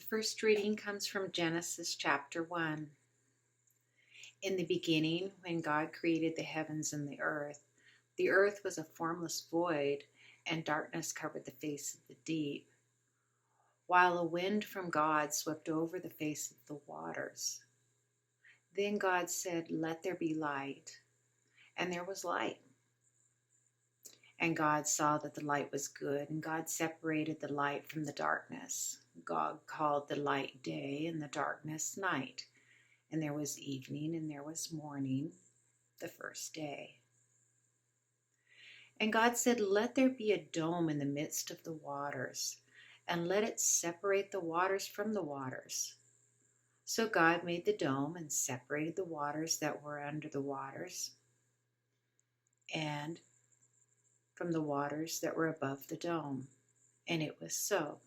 First reading comes from Genesis chapter 1. In the beginning, when God created the heavens and the earth was a formless void, and darkness covered the face of the deep, while a wind from God swept over the face of the waters. Then God said, "Let there be light," and there was light. And God saw that the light was good, and God separated the light from the darkness. God called the light day, and the darkness night. And there was evening, and there was morning, the first day. And God said, "Let there be a dome in the midst of the waters, and let it separate the waters from the waters." So God made the dome and separated the waters that were under the waters, and from the waters that were above the dome. And it was so.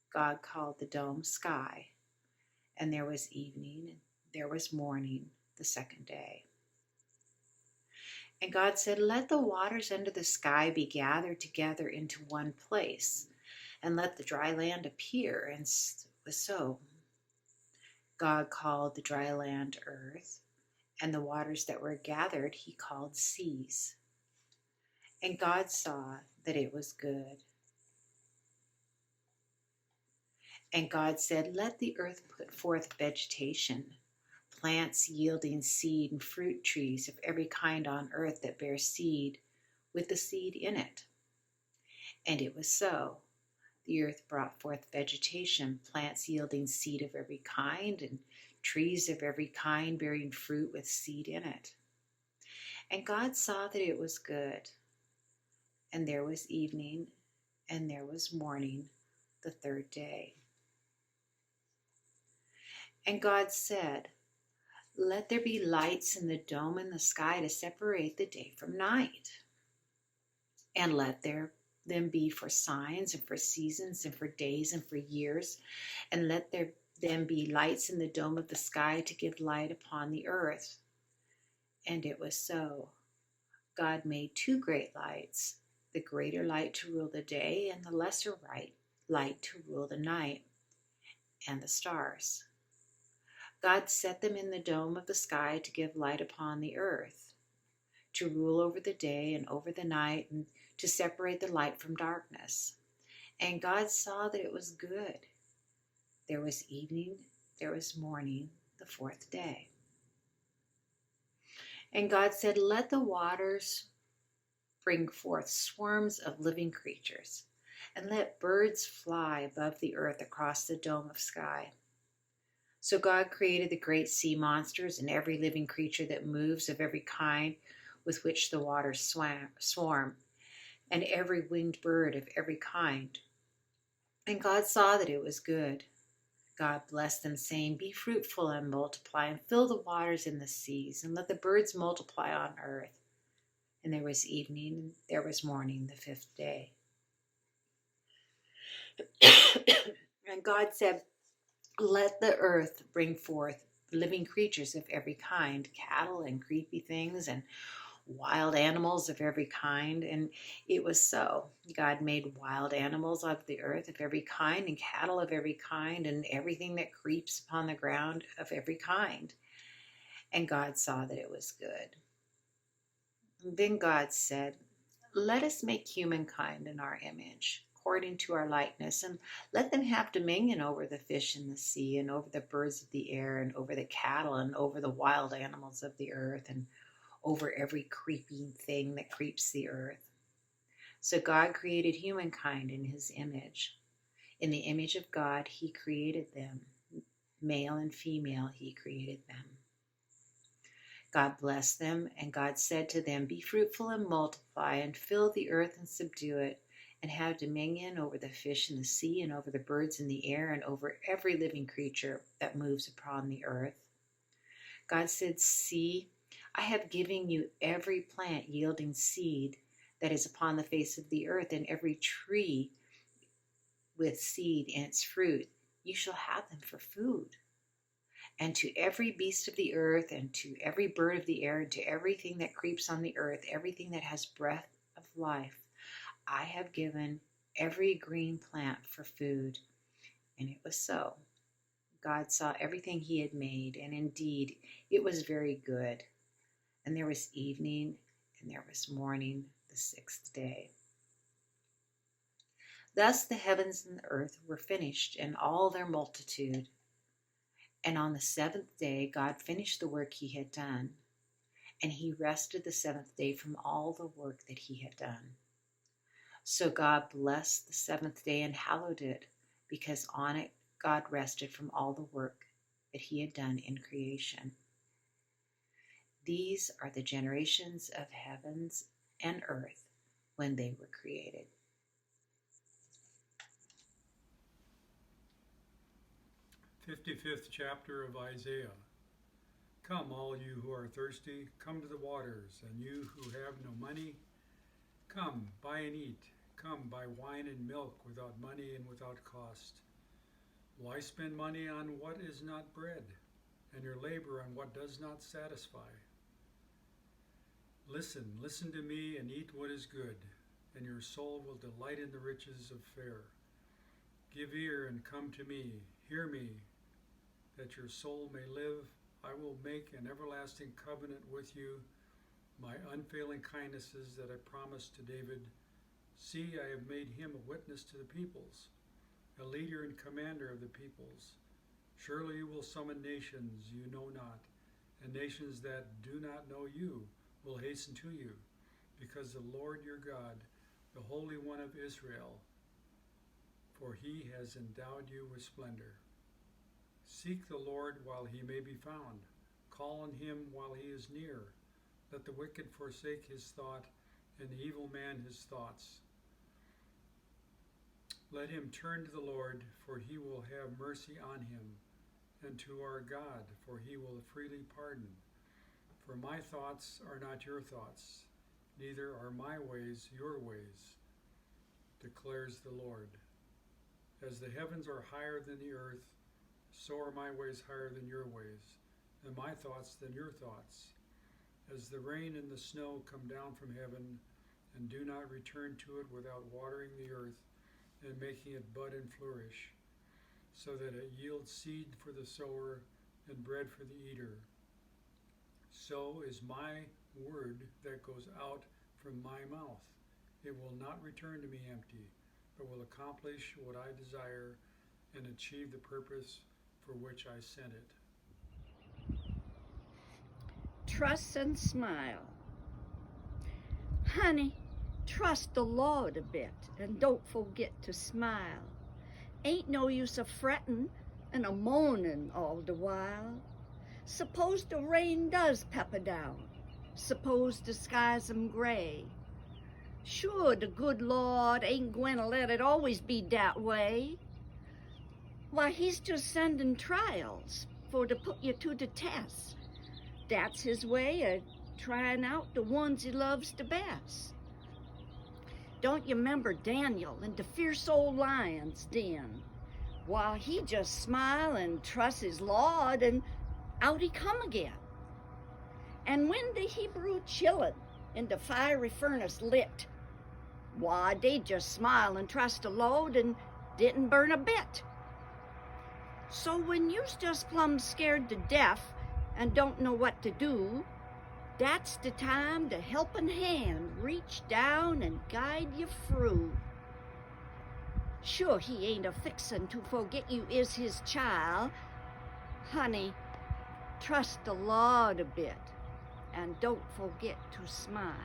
God called the dome sky, and there was evening, and there was morning, the second day. And God said, "Let the waters under the sky be gathered together into one place, and let the dry land appear." And it was so. God called the dry land earth, and the waters that were gathered he called seas. And God saw that it was good. And God said, "Let the earth put forth vegetation, plants yielding seed, and fruit trees of every kind on earth that bear seed, with the seed in it." And it was so. The earth brought forth vegetation, plants yielding seed of every kind, and trees of every kind bearing fruit with seed in it. And God saw that it was good. And there was evening, and there was morning, the third day. And God said, "Let there be lights in the dome in the sky to separate the day from night. And let them be for signs and for seasons and for days and for years. And let them be lights in the dome of the sky to give light upon the earth." And it was so. God made two great lights, the greater light to rule the day, and the lesser light to rule the night, and the stars. God set them in the dome of the sky to give light upon the earth, to rule over the day and over the night, and to separate the light from darkness. And God saw that it was good. There was evening, there was morning, the fourth day. And God said, "Let the waters bring forth swarms of living creatures, and let birds fly above the earth across the dome of sky." So God created the great sea monsters and every living creature that moves of every kind with which the waters swarm, and every winged bird of every kind. And God saw that it was good. God blessed them, saying, "Be fruitful and multiply, and fill the waters in the seas, and let the birds multiply on earth." And there was evening, and there was morning, the fifth day. And God said, "Let the earth bring forth living creatures of every kind, cattle and creepy things, and wild animals of every kind." And it was so. God made wild animals of the earth of every kind, and cattle of every kind, and everything that creeps upon the ground of every kind. And God saw that it was good. And then God said, "Let us make humankind in our image, according to our likeness, and let them have dominion over the fish in the sea, and over the birds of the air, and over the cattle, and over the wild animals of the earth, and over every creeping thing that creeps the earth." So God created humankind in his image. In the image of God, he created them. Male and female, he created them. God blessed them, and God said to them, "Be fruitful and multiply, and fill the earth and subdue it, and have dominion over the fish in the sea, and over the birds in the air, and over every living creature that moves upon the earth." God said, "See, I have given you every plant yielding seed that is upon the face of the earth, and every tree with seed in its fruit. You shall have them for food. And to every beast of the earth, and to every bird of the air, and to everything that creeps on the earth, everything that has breath of life, I have given every green plant for food. And it was so. God saw everything he had made, and indeed it was very good. And there was evening, and there was morning, the sixth day. Thus the heavens and the earth were finished, and all their multitude. And on the seventh day God finished the work he had done, and he rested the seventh day from all the work that he had done. So God blessed the seventh day and hallowed it, because on it God rested from all the work that he had done in creation. These are the generations of heavens and earth when they were created. 55th chapter of Isaiah. Come, all you who are thirsty, come to the waters, and you who have no money, come, buy and eat. Come, buy wine and milk without money and without cost. Why spend money on what is not bread, and your labor on what does not satisfy? Listen to me and eat what is good, and your soul will delight in the riches of fare. Give ear and come to me, hear me, that your soul may live. I will make an everlasting covenant with you, my unfailing kindnesses that I promised to David. See, I have made him a witness to the peoples, a leader and commander of the peoples. Surely you will summon nations you know not, and nations that do not know you will hasten to you, because the Lord your God, the Holy One of Israel, for he has endowed you with splendor. Seek the Lord while he may be found. Call on him while he is near. Let the wicked forsake his thought, and the evil man his thoughts. Let him turn to the Lord, for he will have mercy on him, and to our God, for he will freely pardon. For my thoughts are not your thoughts, neither are my ways your ways, declares the Lord. As the heavens are higher than the earth, so are my ways higher than your ways, and my thoughts than your thoughts. As the rain and the snow come down from heaven, and do not return to it without watering the earth and making it bud and flourish, so that it yields seed for the sower and bread for the eater, so is my word that goes out from my mouth. It will not return to me empty, but will accomplish what I desire and achieve the purpose for which I sent it. Trust and smile. Honey, trust the Lord a bit and don't forget to smile. Ain't no use of frettin' and a moanin' all the while. Suppose the rain does pepper down. Suppose the skies 'em gray. Sure, the good Lord ain't going to let it always be that way. Why, he's just sending trials for to put you to the test. That's his way of trying out the ones he loves the best. Don't you remember Daniel in the fierce old lion's den? Why, he just smile and trust his Lord, and out he come again. And when the Hebrew children in the fiery furnace lit, why, they just smile and trust the Lord and didn't burn a bit. So when you's just plumb scared to death and don't know what to do, that's the time the helping hand reach down and guide you through. Sure, he ain't a fixin' to forget you is his child. Honey, trust the Lord a bit and don't forget to smile.